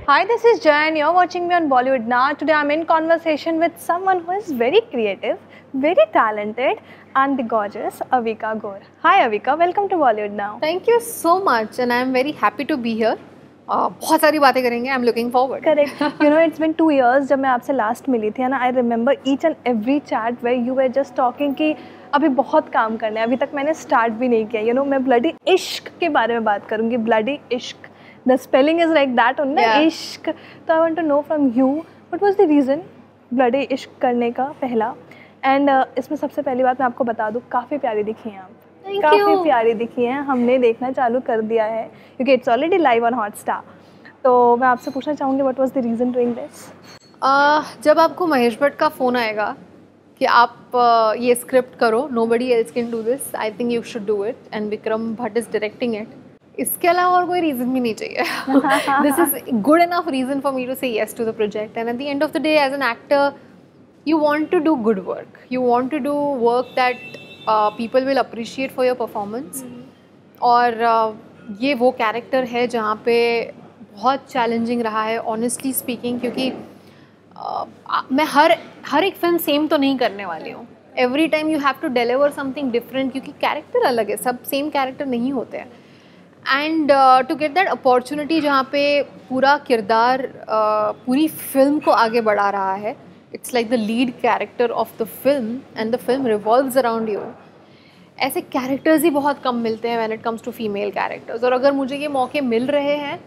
Hi, this is Jay and you're watching me on Bollywood Now. Today I'm in conversation with someone who is very creative, very talented and the gorgeous Avika Gaur. Hi Avika, welcome to Bollywood Now. Thank you so much and I am very happy to be here. बहुत सारी बातें करेंगे. I'm looking forward. Correct. You know, it's been 2 years जब मैं आपसे last मिली थी ना. I remember each and every chat where you were just talking कि अभी बहुत काम करना है, अभी तक मैंने स्टार्ट भी नहीं किया. You know, मैं ब्लडी इश्क के बारे में बात करूँगी. ब्लडी इश्क. The spelling is like that only. Yeah. इश्क. तो I want to know from you what was the reason bloody इश्क करने का पहला. एंड इसमें सबसे पहली बात मैं आपको बता दूँ, काफ़ी प्यारी दिखी हैं आप. काफ़ी प्यारी दिखी हैं, हमने देखना चालू कर दिया है क्योंकि it's already live on Hotstar. तो मैं आपसे पूछना चाहूँगी what was the reason doing this. जब आपको महेश भट्ट का फ़ोन आएगा कि आप ये स्क्रिप्ट करो, nobody else can do this, I think you should do it and Vikram Bhatt is directing it. इसके अलावा और कोई रीज़न भी नहीं चाहिए. This is good enough reason for me to say yes to the project. And at the end of the day as an actor you want to do good work, you want to do work that people will appreciate for your performance. और ये वो character है जहाँ पे बहुत challenging रहा है honestly speaking, क्योंकि मैं हर एक फिल्म सेम तो नहीं करने वाली हूँ. Every time you have to deliver something different, क्योंकि कैरेक्टर अलग है, सब सेम कैरेक्टर नहीं होते हैं. And to get that opportunity जहाँ पे पूरा किरदार पूरी फिल्म को आगे बढ़ा रहा है. It's like the lead character of the film and the film revolves around you. ऐसे characters ही बहुत कम मिलते हैं when it comes to female characters. और अगर मुझे ये मौके मिल रहे हैं,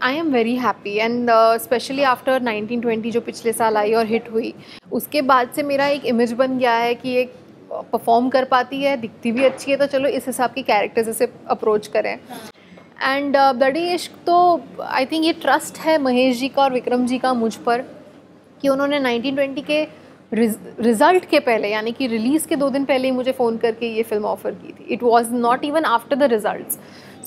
I am very happy. And especially after 1920 जो पिछले साल आई और हिट हुई, उसके बाद से मेरा एक इमेज बन गया है कि एक परफॉर्म कर पाती है, दिखती भी अच्छी है, तो चलो इस हिसाब की कैरेक्टर्स से अप्रोच करें. एंड ब्लडी इश्क तो आई थिंक ये ट्रस्ट है महेश जी का और विक्रम जी का मुझ पर कि उन्होंने 1920 के रिज़ल्ट के पहले, यानी कि रिलीज़ के 2 दिन पहले ही मुझे फ़ोन करके ये फिल्म ऑफ़र की थी. It was not even after the results.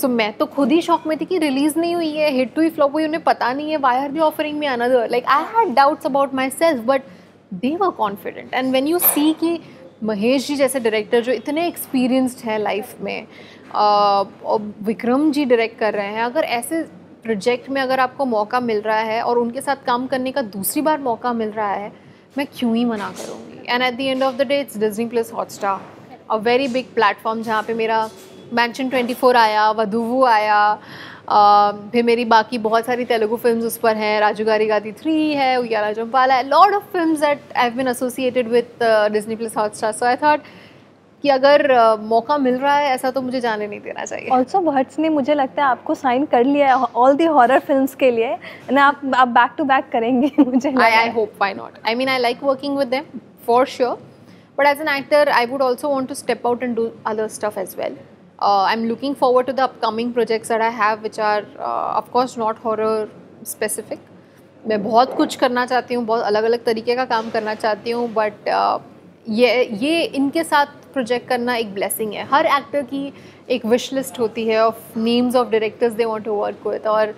So मैं तो खुद ही शॉक में थी कि रिलीज़ नहीं हुई है, हिट हुई फ्लॉप हुई, उन्हें पता नहीं है. Why are they offering me another. Like I had doubts about myself but they were confident. And when you see कि महेश जी जैसे डायरेक्टर जो इतने एक्सपीरियंस्ड हैं लाइफ में, विक्रम जी डायरेक्ट कर रहे हैं, अगर ऐसे प्रोजेक्ट में अगर आपको मौका मिल रहा है और उनके साथ काम करने का दूसरी बार मौका मिल रहा है, मैं क्यों ही मना करूँगी. And at the end of the day it's Disney plus Hotstar, a very big platform जहाँ पे मेरा मैंशन 24 आया, वधुवु आया, फिर मेरी बाकी बहुत सारी तेलुगु फिल्म्स उस पर हैं. राजू गारी गादी 3 है, उयाला जंपाला है, lot of films that I have been associated with Disney plus Hotstar. So I thought कि अगर मौका मिल रहा है ऐसा तो मुझे जाने नहीं देना चाहिए. ऑल्सो भट्ट ने मुझे लगता है आपको साइन कर लिया है ऑल दी हॉरर फिल्म्स के लिए, ना आप बैक टू बैक करेंगे मुझे. I hope, why not. I mean I like working with them for sure, but as an actor I would also want to step out and do other stuff as well. I am looking forward to the upcoming projects that I have which are of course not horror specific. मैं बहुत कुछ करना चाहती हूँ, बहुत अलग अलग तरीके का काम करना चाहती हूँ, बट ये इनके साथ प्रोजेक्ट करना एक ब्लेसिंग है. हर एक्टर की एक विश लिस्ट होती है of names of directors they want to work with, और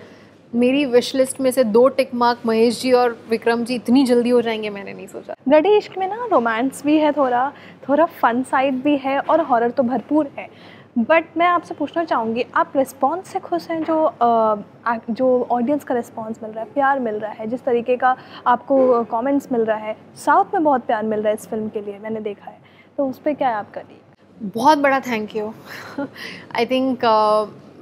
मेरी विश लिस्ट में से 2 टिक मार्क महेश जी और विक्रम जी इतनी जल्दी हो जाएंगे मैंने नहीं सोचा. ब्लडी इश्क में ना रोमांस भी है, थोड़ा फन साइड भी है और हॉरर तो भरपूर है. बट मैं आपसे पूछना चाहूँगी, आप रिस्पॉन्स से खुश हैं? जो ऑडियंस का रिस्पॉन्स मिल रहा है, प्यार मिल रहा है, जिस तरीके का आपको कमेंट्स मिल रहा है, साउथ में बहुत प्यार मिल रहा है इस फिल्म के लिए, मैंने देखा है, तो उस पर क्या है आपका टेक? बहुत बड़ा थैंक यू. आई थिंक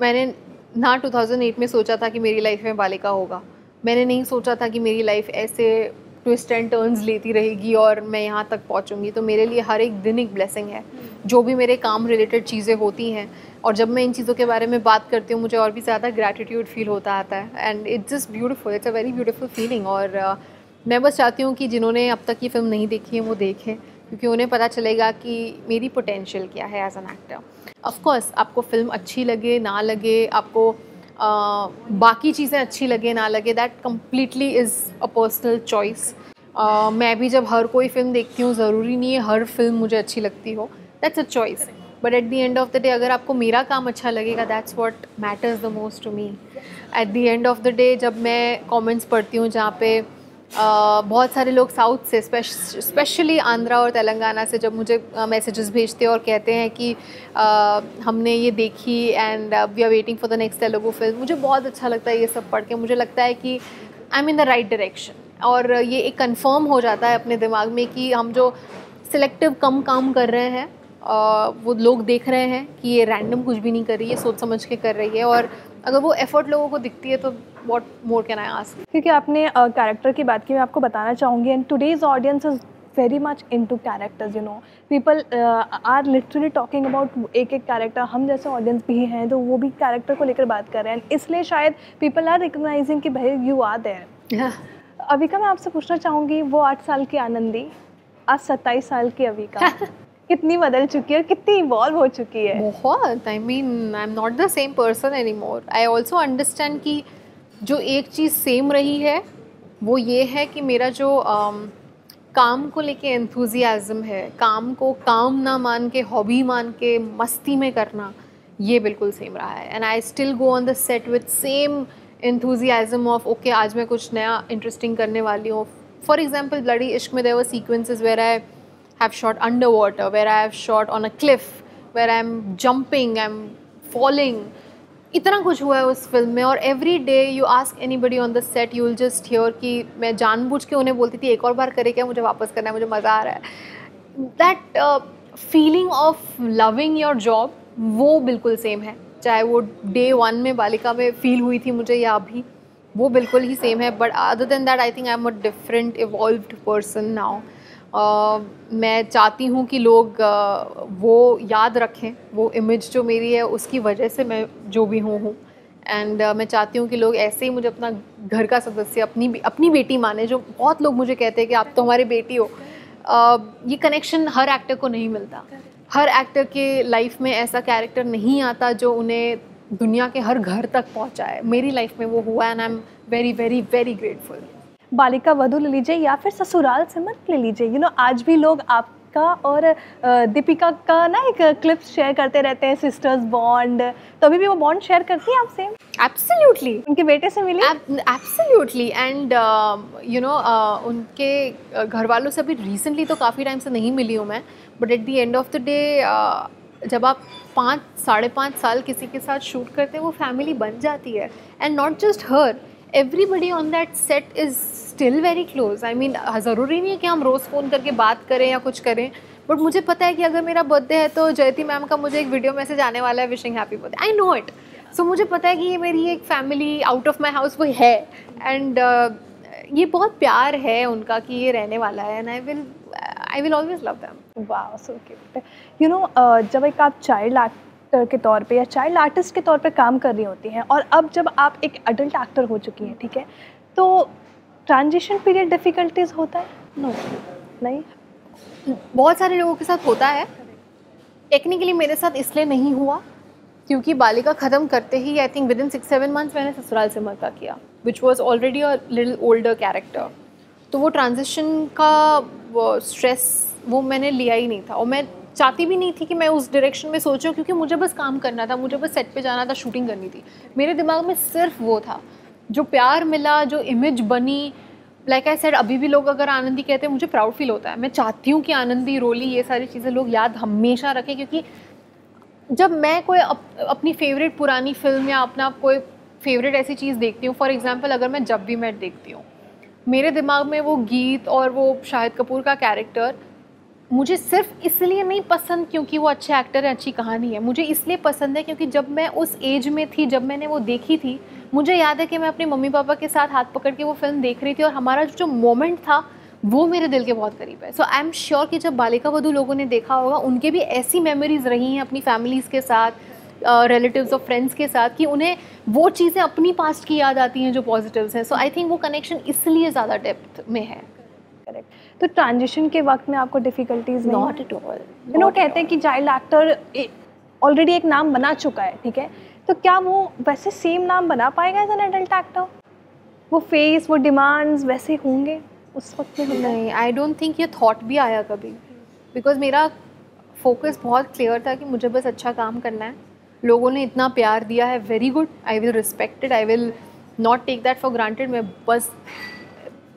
मैंने ना 2008 में सोचा था कि मेरी लाइफ में बालिका होगा. मैंने नहीं सोचा था कि मेरी लाइफ ऐसे ट्विस्ट एंड टर्न्स लेती रहेगी और मैं यहाँ तक पहुँचूँगी. तो मेरे लिए हर एक दिन एक ब्लेसिंग है. जो भी मेरे काम रिलेटेड चीज़ें होती हैं और जब मैं इन चीज़ों के बारे में बात करती हूँ, मुझे और भी ज़्यादा ग्रैटिट्यूड फील होता आता है. And it's just beautiful, it's a very beautiful feeling. और मैं बस चाहती हूँ कि जिन्होंने अब तक ये फिल्म नहीं देखी है वो देखें, क्योंकि उन्हें पता चलेगा कि मेरी पोटेंशियल क्या है as an actor. Of course आपको फिल्म अच्छी लगे ना लगे, आपको बाकी चीज़ें अच्छी लगे ना लगे, that completely is a personal choice. मैं भी जब हर कोई फिल्म देखती हूँ, ज़रूरी नहीं है हर फिल्म मुझे अच्छी लगती हो, that's a choice. But at the end of the day अगर आपको मेरा काम अच्छा लगेगा, that's what matters the most to me. At the end of the day जब मैं कमेंट्स पढ़ती हूँ जहाँ पे बहुत सारे लोग साउथ से स्पेशली आंध्रा और तेलंगाना से जब मुझे मैसेजेस भेजते हैं और कहते हैं कि हमने ये देखी and we are waiting for the next Telugu film, मुझे बहुत अच्छा लगता है ये सब पढ़ के। मुझे लगता है कि I M in the right direction और ये एक कंफर्म हो जाता है अपने दिमाग में कि हम जो सिलेक्टिव कम काम कर रहे हैं वो लोग देख रहे हैं कि ये रैंडम कुछ भी नहीं कर रही है, सोच समझ के कर रही है, और अगर वो एफर्ट लोगों को दिखती है तो what more can I ask. क्योंकि आपने कैरेक्टर की बात की, मैं आपको बताना चाहूँगी and today's audience is very much into characters, you know people are literally talking about एक एक कैरेक्टर। हम जैसे ऑडियंस भी हैं तो वो भी कैरेक्टर को लेकर बात कर रहे हैं, इसलिए शायद पीपल आर रिकग्नाइजिंग कि भाई यू आर देयर। अविका, मैं आपसे पूछना चाहूँगी, वो 8 साल की आनंदी आज 27 साल की अविका कितनी बदल चुकी है और कितनी इवॉल्व हो चुकी है। बहुत, आई mean I am not the same person any more. I also understand कि जो एक चीज़ सेम रही है वो ये है कि मेरा जो काम को लेके एंथुजियाज्म है, काम को काम ना मान के हॉबी मान के मस्ती में करना, ये बिल्कुल सेम रहा है। And I still go on the set with same enthusiasm of okay आज मैं कुछ नया इंटरेस्टिंग करने वाली हूँ। फॉर एग्जाम्पल ब्लडी इश्क में there were sequences where I have shot underwater, where I have shot on a cliff, where I'm jumping, I'm falling. इतना कुछ हुआ है उस फिल्म में, और every day you ask anybody on the set, you will just hear कि मैं जानबूझ के उन्हें बोलती थी एक और बार करे क्या, मुझे वापस करना है, मुझे मज़ा आ रहा है। That feeling of loving your job वो बिल्कुल सेम है, चाहे वो day 1 में बालिका में फील हुई थी मुझे या अभी, वो बिल्कुल ही सेम है। But other than that I think I'm a different evolved person now. मैं चाहती हूँ कि लोग वो याद रखें, वो इमेज जो मेरी है उसकी वजह से मैं जो भी हूँ एंड मैं चाहती हूँ कि लोग ऐसे ही मुझे अपना घर का सदस्य, अपनी बेटी माने। जो बहुत लोग मुझे कहते हैं कि आप तो हमारी बेटी हो, ये कनेक्शन हर एक्टर को नहीं मिलता। हर एक्टर के लाइफ में ऐसा कैरेक्टर नहीं आता जो उन्हें दुनिया के हर घर तक पहुँचाए। मेरी लाइफ में वो हुआ and I am very very very grateful. Balika Vadhu ले लीजिए या फिर ससुराल सिमर ले लीजिए, यू नो आज भी लोग आपका और दीपिका का ना एक क्लिप्स शेयर करते रहते हैं, सिस्टर्स बॉन्ड, तो अभी भी वो बॉन्ड शेयर करती हैं आपसे? एब्सोल्युटली। उनके बेटे से मिली? एब्सोल्युटली। एंड यू नो उनके घर वालों से अभी रिसेंटली तो काफ़ी टाइम से नहीं मिली हूँ मैं, but at the end of the day जब आप 5-5.5 साल किसी के साथ शूट करते हैं वो फैमिली बन जाती है। And not just her, everybody on that set is still very close. I mean ज़रूरी नहीं है कि हम रोज़ फ़ोन करके बात करें या कुछ करें, बट मुझे पता है कि अगर मेरा बर्थडे है तो जयती मैम का मुझे एक वीडियो मैसेज आने वाला है wishing happy birthday. I know it. So मुझे पता है कि ये मेरी एक family out of my house वो है, एंड ये बहुत प्यार है उनका कि ये रहने वाला है, and I will always love them. वाह, सो क्यूट। यू नो जब एक आप चाइल्ड एक्टर के तौर पे या चाइल्ड आर्टिस्ट के तौर पे काम कर रही होती हैं और अब जब आप एक अडल्ट एक्टर हो चुकी हैं, ठीक है, तो ट्रांजिशन पीरियड डिफ़िकल्टीज होता है? नो, नहीं, बहुत सारे लोगों के साथ होता है। टेक्निकली मेरे साथ इसलिए नहीं हुआ क्योंकि बालिका ख़त्म करते ही आई थिंक विदिन 6-7 मंथ्स मैंने ससुराल सिमर का किया, which was already a little older character. तो वो ट्रांजिशन का स्ट्रेस वो मैंने लिया ही नहीं था, और मैं चाहती भी नहीं थी कि मैं उस डायरेक्शन में सोचूं, क्योंकि मुझे बस काम करना था, मुझे बस सेट पे जाना था, शूटिंग करनी थी। मेरे दिमाग में सिर्फ वो था। जो प्यार मिला, जो इमेज बनी, लाइक आई सेड, अभी भी लोग अगर आनंदी कहते हैं मुझे प्राउड फील होता है। मैं चाहती हूँ कि आनंदी, रोली, ये सारी चीज़ें लोग याद हमेशा रखें, क्योंकि जब मैं कोई अपनी फेवरेट पुरानी फिल्म या अपना कोई फेवरेट ऐसी चीज़ देखती हूँ, फॉर एग्जाम्पल अगर मैं जब भी मैं देखती हूँ, मेरे दिमाग में वो गीत और वो शाहिद कपूर का कैरेक्टर मुझे सिर्फ इसलिए नहीं पसंद क्योंकि वो अच्छे एक्टर है, अच्छी कहानी है, मुझे इसलिए पसंद है क्योंकि जब मैं उस एज में थी, जब मैंने वो देखी थी, मुझे याद है कि मैं अपने मम्मी पापा के साथ हाथ पकड़ के वो फिल्म देख रही थी, और हमारा जो मोमेंट था वो मेरे दिल के बहुत करीब है। सो आई एम श्योर कि जब बालिका वधू लोगों ने देखा होगा, उनके भी ऐसी मेमोरीज रही हैं अपनी फैमिलीज़ के साथ, रिलेटिव्स और फ्रेंड्स के साथ, कि उन्हें वो चीज़ें अपनी पास्ट की याद आती हैं जो पॉजिटिव्स हैं। सो आई थिंक वो कनेक्शन इसलिए ज़्यादा डेप्थ में है। करेक्ट। तो ट्रांजिशन के वक्त में आपको डिफ़िकल्टीज नहीं? Not at all. You know कहते हैं कि चाइल्ड एक्टर ऑलरेडी एक नाम बना चुका है, ठीक है, तो क्या वो वैसे सेम नाम बना पाएगा एज एन एडल्ट एक्टर? वो फेस, वो डिमांड्स वैसे होंगे उस वक्त में? नहीं, आई डोंट थिंक ये थॉट भी आया कभी, बिकॉज मेरा फोकस बहुत क्लियर था कि मुझे बस अच्छा काम करना है। लोगों ने इतना प्यार दिया है, very good, I will respect it, I will not take that for granted. मैं बस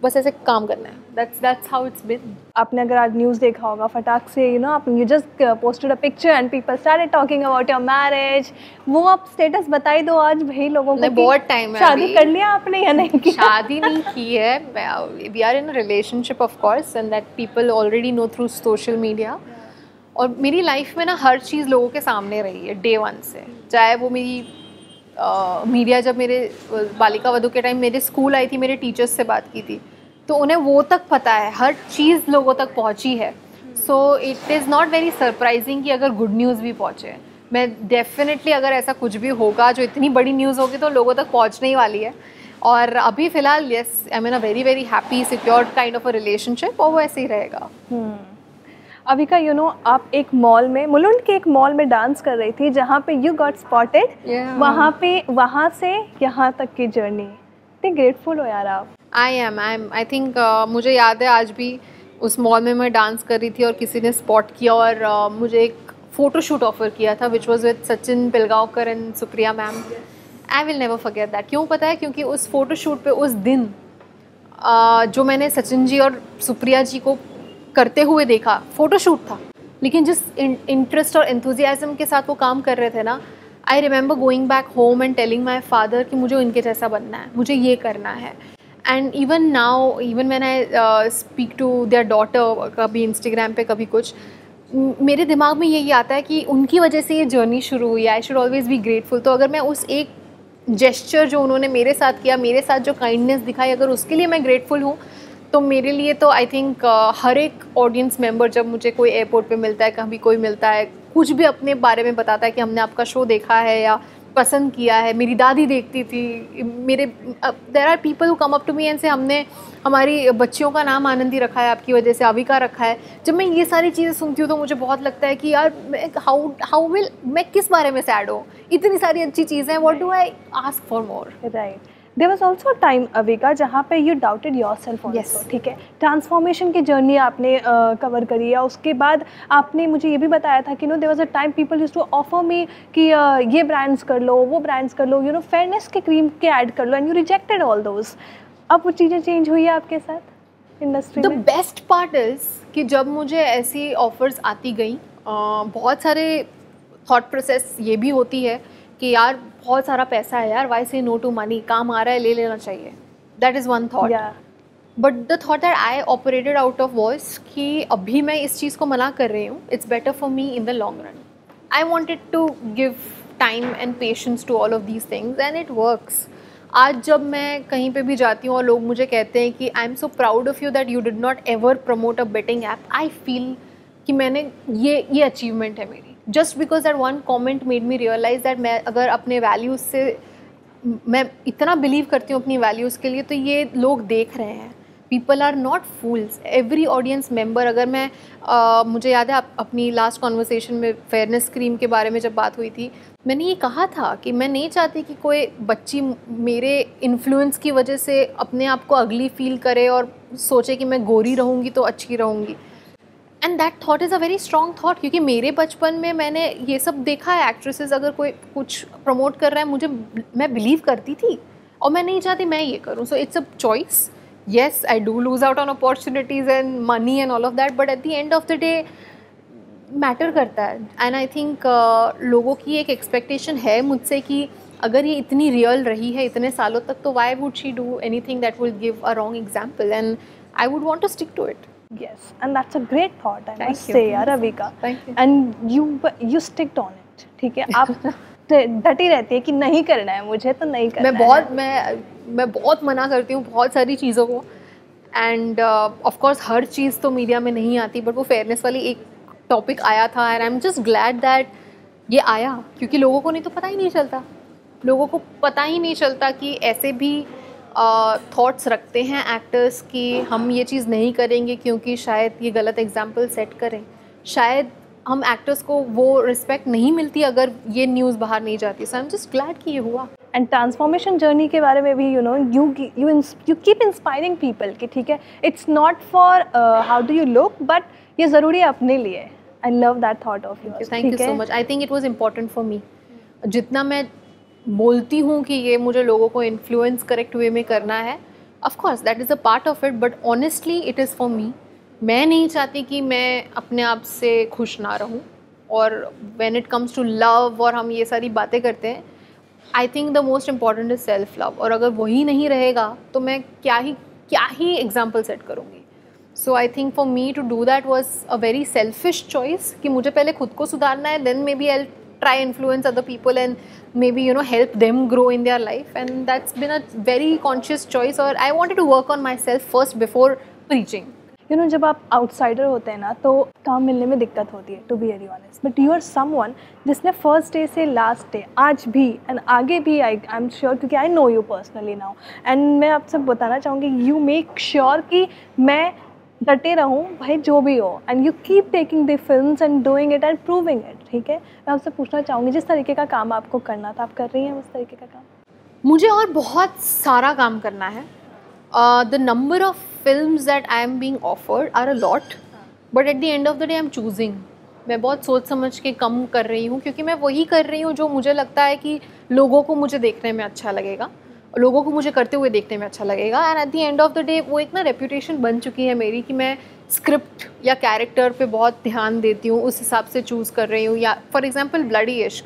बस ऐसे काम करना है, that's how it's been. आपने अगर आज न्यूज़ देखा होगा फटाक से, यू नो, आप you just posted a picture and people started talking about your marriage. वो आप स्टेटस बताई दो आज भाई लोगों को। बहुत टाइम है। शादी कर लिया आपने या नहीं की? शादी नहीं की है, we are in a relationship of course and that people already know through social media. और मेरी लाइफ में ना हर चीज़ लोगों के सामने रही है डे वन से, चाहे वो मेरी मीडिया, जब मेरे बालिका वधू के टाइम मेरे स्कूल आई थी, मेरे टीचर्स से बात की थी, तो उन्हें वो तक पता है, हर चीज़ लोगों तक पहुंची है। So it is not very surprising कि अगर गुड न्यूज़ भी पहुंचे। मैं डेफिनेटली, अगर ऐसा कुछ भी होगा जो इतनी बड़ी न्यूज़ होगी तो लोगों तक पहुंचने ही वाली है। और अभी फ़िलहाल yes, I am in a very very happy secured kind of a relationship, और वो ऐसे ही रहेगा। अभी का यू नो, आप एक मॉल में, मुलुंड के एक मॉल में डांस कर रही थी जहाँ पे यू गॉट स्पॉटेड। वहाँ से यहाँ तक की जर्नी, इतनी ग्रेटफुल हो यार आप। आई थिंक मुझे याद है आज भी, उस मॉल में मैं डांस कर रही थी और किसी ने स्पॉट किया और मुझे एक फ़ोटोशूट ऑफर किया था, which was with Sachin Pilgaonkar and Supriya ma'am. I will never forget that. क्यों पता है? क्योंकि उस फ़ोटोशूट पे उस दिन जो मैंने सचिन जी और सुप्रिया जी को करते हुए देखा, फ़ोटोशूट था, लेकिन जिस इंटरेस्ट और एंथुजियाज्म के साथ वो काम कर रहे थे ना, I remember going back home and telling my father कि मुझे इनके जैसा बनना है, मुझे ये करना है। And even now, even when I speak to their daughter, कभी इंस्टाग्राम पे कभी कुछ, मेरे दिमाग में यही आता है कि उनकी वजह से ये जर्नी शुरू हुई है। I should always be grateful. तो अगर मैं उस एक जेस्चर जो उन्होंने मेरे साथ किया, मेरे साथ जो काइंडनेस दिखाई, अगर उसके लिए मैं ग्रेटफुल हूँ, तो मेरे लिए तो आई थिंक हर एक ऑडियंस मेंबर जब मुझे कोई एयरपोर्ट पे मिलता है, कभी कोई मिलता है, कुछ भी अपने बारे में बताता है कि हमने आपका शो देखा है या पसंद किया है, मेरी दादी देखती थी, मेरे there are people who come up to me and say हमने हमारी बच्चियों का नाम आनंदी रखा है आपकी वजह से, अविका रखा है। जब मैं ये सारी चीज़ें सुनती हूँ तो मुझे बहुत लगता है कि यार मैं किस बारे में सैड हूँ, इतनी सारी अच्छी चीज़ें हैं, what do I ask for more. Right. There was also time Avika जहाँ पे यू डाउटेड योरसेल्फ आल्सो, ठीक है। ट्रांसफॉर्मेशन की जर्नी आपने कवर करी है। उसके बाद आपने मुझे ये भी बताया था कि no there was a time people used to offer me कि ये ब्रांड्स कर लो, वो ब्रांड्स कर लो, यू नो, फेयरनेस के क्रीम के ऐड कर लो, and you rejected all those. अब वो चीज़ें चेंज हुई है आपके साथ इंडस्ट्री में? द बेस्ट पार्ट इज़ कि जब मुझे ऐसी ऑफर्स आती गई, बहुत सारे थॉट प्रोसेस ये भी होती है कि यार बहुत सारा पैसा है यार, वाई से नो टू मनी, काम आ रहा है, ले लेना चाहिए। That is one thought. But the thought that I operated out of voice कि अभी मैं इस चीज़ को मना कर रही हूँ, it's better for me in the long run. I wanted to give time and patience to all of these things and it works. आज जब मैं कहीं पे भी जाती हूँ और लोग मुझे कहते हैं कि I am so proud of you that you did not ever promote a betting app, I feel कि मैंने ये अचीवमेंट है मेरी। Just because that one comment made me realise that मैं अगर अपने वैल्यूज़ से, मैं इतना बिलीव करती हूँ अपनी वैल्यूज़ के लिए, तो ये लोग देख रहे हैं। People are not fools, every audience member. अगर मैं मुझे याद है अपनी लास्ट कॉन्वर्सेशन में फेयरनेस क्रीम के बारे में जब बात हुई थी, मैंने ये कहा था कि मैं नहीं चाहती कि कोई बच्ची मेरे इन्फ्लुएंस की वजह से अपने आप को अगली फील करे और सोचे कि मैं गोरी रहूँगी तो अच्छी रहूँगी। And that thought is a very strong thought, क्योंकि मेरे बचपन में मैंने ये सब देखा है। एक्ट्रेसेस अगर कोई कुछ प्रमोट कर रहा है, मैं बिलीव करती थी और मैं नहीं चाहती मैं ये करूँ। So it's a choice. Yes, I do lose out on opportunities and money and all of that, but at the end of the day matter करता है। एंड आई थिंक लोगों की एक एक्सपेक्टेशन है मुझसे कि अगर ये इतनी रियल रही है इतने सालों तक, तो why would she do anything that will give a wrong example, and I would want to stick to it. Yes, and that's a great thought, I must say, यार Avika. And you sticked on it, ठीक है। आप डटी रहती है कि नहीं करना है, मुझे तो नहीं करना है। मैं बहुत मना करती हूँ बहुत सारी चीज़ों को, एंड ऑफ कोर्स हर चीज़ तो मीडिया में नहीं आती, बट वो फेयरनेस वाली एक टॉपिक आया था and I am just glad that ये आया, क्योंकि लोगों को नहीं तो पता ही नहीं चलता। लोगों को पता ही नहीं चलता कि ऐसे भी थॉट्स रखते हैं एक्टर्स कि हम ये चीज़ नहीं करेंगे क्योंकि शायद ये गलत एग्जाम्पल सेट करें, शायद हम एक्टर्स को वो रिस्पेक्ट नहीं मिलती अगर ये न्यूज़ बाहर नहीं जाती। सो आई एम जस्ट ग्लैड कि ये हुआ। एंड ट्रांसफॉर्मेशन जर्नी के बारे में भी you know you keep inspiring people कि ठीक है, it's not for how do you look, but ये ज़रूरी है अपने लिए। I love that thought of you. Thank you so much. I think it was important for me. जितना मैं बोलती हूँ कि ये मुझे लोगों को इन्फ्लुएंस करेक्ट वे में करना है, of course that is a part of it, but honestly it is for me. मैं नहीं चाहती कि मैं अपने आप से खुश ना रहूँ. और when it comes to love और हम ये सारी बातें करते हैं, I think the most important is self love. और अगर वही नहीं रहेगा तो मैं क्या ही एग्जाम्पल सेट करूँगी. So I think for me to do that was a very selfish choice कि मुझे पहले खुद को सुधारना है, then maybe I try influence other people and maybe help them grow in their life. And that's been a very conscious choice, or I wanted to work on myself first before preaching. जब आप outsider होते हैं ना तो काम मिलने में दिक्कत होती है, to be very honest. But you are someone जिसने फर्स्ट डे से लास्ट डे आज भी एंड आगे भी आई एम श्योर, क्योंकि I know you personally now, and मैं आपसे बताना चाहूँगी यू मेक श्योर कि मैं डटे रहूँ भाई जो भी हो, and you keep taking the films and doing it and proving it. ठीक है, मैं आपसे पूछना चाहूँगी जिस तरीके का काम आपको करना था, आप कर रही हैं उस तरीके का काम? मुझे और बहुत सारा काम करना है. The number of films that I am being offered are a lot, but at the end of the day I am choosing. मैं बहुत सोच समझ के कम कर रही हूँ, क्योंकि मैं वही कर रही हूँ जो मुझे लगता है कि लोगों को मुझे देखने में अच्छा लगेगा, लोगों को मुझे करते हुए देखने में अच्छा लगेगा. And at the end of the day वो एक ना रेप्यूटेशन बन चुकी है मेरी कि मैं स्क्रिप्ट या कैरेक्टर पे बहुत ध्यान देती हूँ, उस हिसाब से चूज़ कर रही हूँ. या फॉर एग्जांपल ब्लडी इश्क,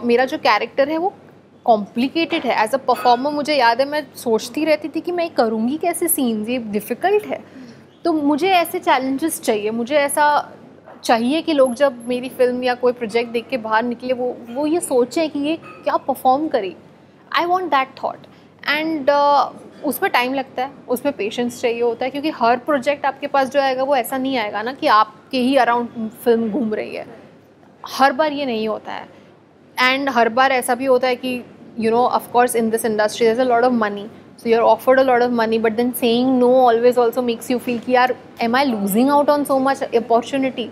मेरा जो कैरेक्टर है वो कॉम्प्लिकेटेड है. एज अ परफॉर्मर मुझे याद है मैं सोचती रहती थी कि मैं करूँगी कैसे सीन्स, ये डिफ़िकल्ट है. तो मुझे ऐसे चैलेंजेस चाहिए, मुझे ऐसा चाहिए कि लोग जब मेरी फिल्म या कोई प्रोजेक्ट देख के बाहर निकले वो ये सोचें कि ये क्या परफॉर्म करी. I want that thought. And उसमें टाइम लगता है, उसमें पेशेंस चाहिए होता है, क्योंकि हर प्रोजेक्ट आपके पास जो आएगा वो ऐसा नहीं आएगा ना कि आपके ही अराउंड फिल्म घूम रही है. हर बार ये नहीं होता है. एंड हर बार ऐसा भी होता है कि of course in this industry there is a lot of money, so you are offered a lot of money, but then saying no always also makes you feel कि यार am I losing out on so much opportunity.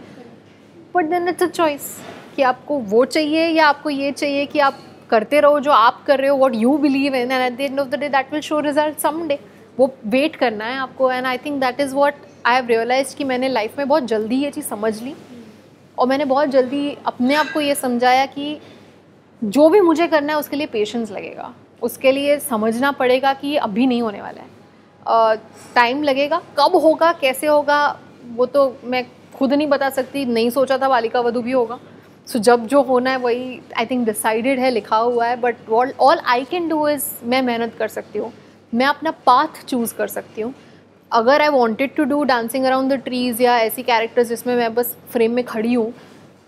But then it's a choice कि आपको वो चाहिए या आपको ये चाहिए कि आप करते रहो जो आप कर रहे हो, what you believe in, and at the end of the day that will show result someday. वो वेट करना है आपको. And I think that is what I have realised कि मैंने लाइफ में बहुत जल्दी ये चीज़ समझ ली, और मैंने बहुत जल्दी अपने आप को ये समझाया कि जो भी मुझे करना है उसके लिए पेशेंस लगेगा, उसके लिए समझना पड़ेगा कि ये अभी नहीं होने वाला है, टाइम लगेगा. कब होगा कैसे होगा वो तो मैं खुद नहीं बता सकती. नहीं सोचा था बालिका वधू भी होगा. सो जब जो होना है वही आई थिंक डिसाइडेड है, लिखा हुआ है. But all I can do is मैं मेहनत कर सकती हूँ, मैं अपना पाथ चूज़ कर सकती हूँ. अगर I wanted to do dancing around the trees या ऐसी कैरेक्टर्स जिसमें मैं बस फ्रेम में खड़ी हूँ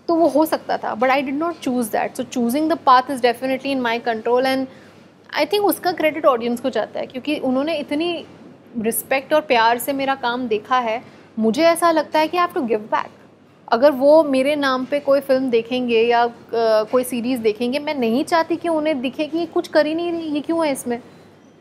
तो वो हो सकता था, but I did not choose that. So choosing the path is definitely in my control. And I think उसका क्रेडिट ऑडियंस को जाता है, क्योंकि उन्होंने इतनी रिस्पेक्ट और प्यार से मेरा काम देखा है. मुझे ऐसा लगता है कि I have to give back. अगर वो मेरे नाम पे कोई फिल्म देखेंगे या कोई सीरीज़ देखेंगे, मैं नहीं चाहती कि उन्हें दिखे कि ये कुछ कर ही नहीं रही, ये क्यों है इसमें.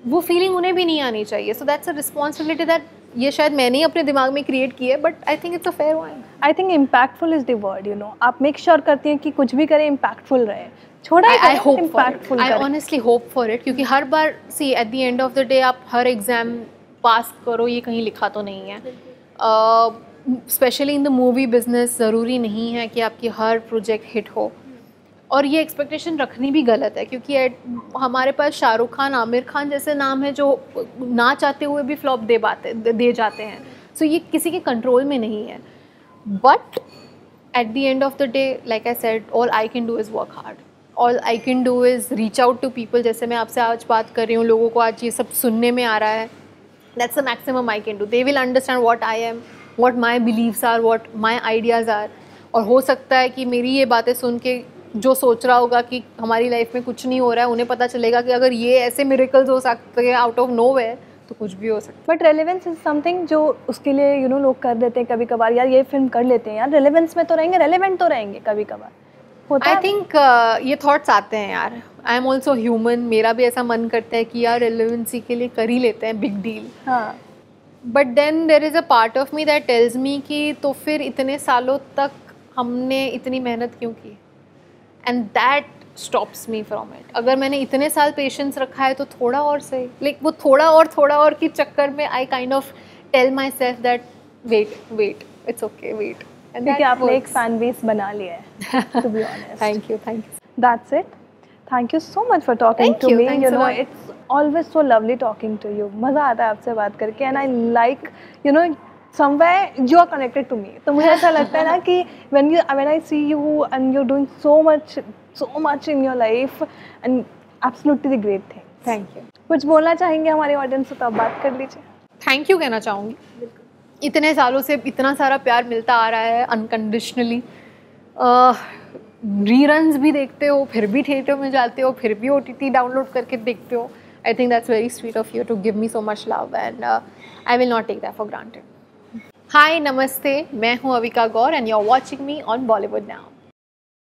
वो फीलिंग उन्हें भी नहीं आनी चाहिए. So that's a responsibility that ये शायद मैंने ही अपने दिमाग में क्रिएट की है, but I think it's a fair one. I think impactful is the word. आप मेक श्योर करती हैं कि कुछ भी करें इम्पैक्टफुल रहे. छोड़ा I hope impactful, I honestly hope for it, क्योंकि हर बार see at the end of the day आप हर एग्ज़ाम पास करो ये कहीं लिखा तो नहीं है. Specially in the movie business ज़रूरी नहीं है कि आपकी हर प्रोजेक्ट हिट हो, और ये एक्सपेक्टेशन रखनी भी गलत है, क्योंकि हमारे पास शाहरुख खान, आमिर खान जैसे नाम है जो ना चाहते हुए भी फ्लॉप दे जाते हैं. सो ये किसी के कंट्रोल में नहीं है. But at the end of the day like I said, all I can do is work hard. All I can do is reach out to people. जैसे मैं आपसे आज बात कर रही हूँ, लोगों को आज ये सब सुनने में आ रहा है. That's the maximum I can do. They will understand what I am, what my beliefs are, what my ideas are. और हो सकता है कि मेरी ये बातें सुन के जो सोच रहा होगा कि हमारी लाइफ में कुछ नहीं हो रहा है, उन्हें पता चलेगा कि अगर ये ऐसे मिरेकल्स हो सकते हैं आउट ऑफ नोवेयर तो कुछ भी हो सकता है. बट रेलेवेंस इज समथिंग जो उसके लिए लोग कर देते हैं कभी कभार. यार ये फिल्म कर लेते हैं, यार रेलेवेंस में तो रहेंगे, रेलेवेंट तो रहेंगे. कभी कभार होता है. आई थिंक ये थॉट्स आते हैं यार. I am also human. मेरा भी ऐसा मन करता है कि यार रेलेवेंसी के लिए कर ही लेते हैं बिग डील. हाँ. But then there is a part of me that tells me कि तो फिर इतने सालों तक हमने इतनी मेहनत क्यों की. And that stops me from it. अगर मैंने इतने साल पेशेंस रखा है तो थोड़ा और सही. लाइक वो थोड़ा और के चक्कर में I kind of tell myself that wait it's okay, wait. क्योंकि आपने एक फैन बेस बना लिया है. To be honest. Thank you. That's it. Thank you so much for talking Thank to you, me, thanks you a no lot. It's always so lovely talking to you. मज़ा आता है आपसे बात करके and I like you know somewhere you are connected to me. तो मुझे ऐसा लगता है ना कि when I see you and you're doing so much in your life and absolutely the great thing. Thank you. कुछ बोलना चाहेंगे हमारे ऑडियंस से तो आप बात कर लीजिए. थैंक यू कहना चाहूँगी. इतने सालों से इतना सारा प्यार मिलता आ रहा है अनकंडीशनली. रीरन्स भी देखते हो, फिर भी थिएटर में जाते हो, फिर भी OTT डाउनलोड करके देखते हो. I think that's very sweet of you to give me so much love and I will not take that for granted. Hi नमस्ते, मैं हूँ Avika Gaur and you are watching me on Bollywood now.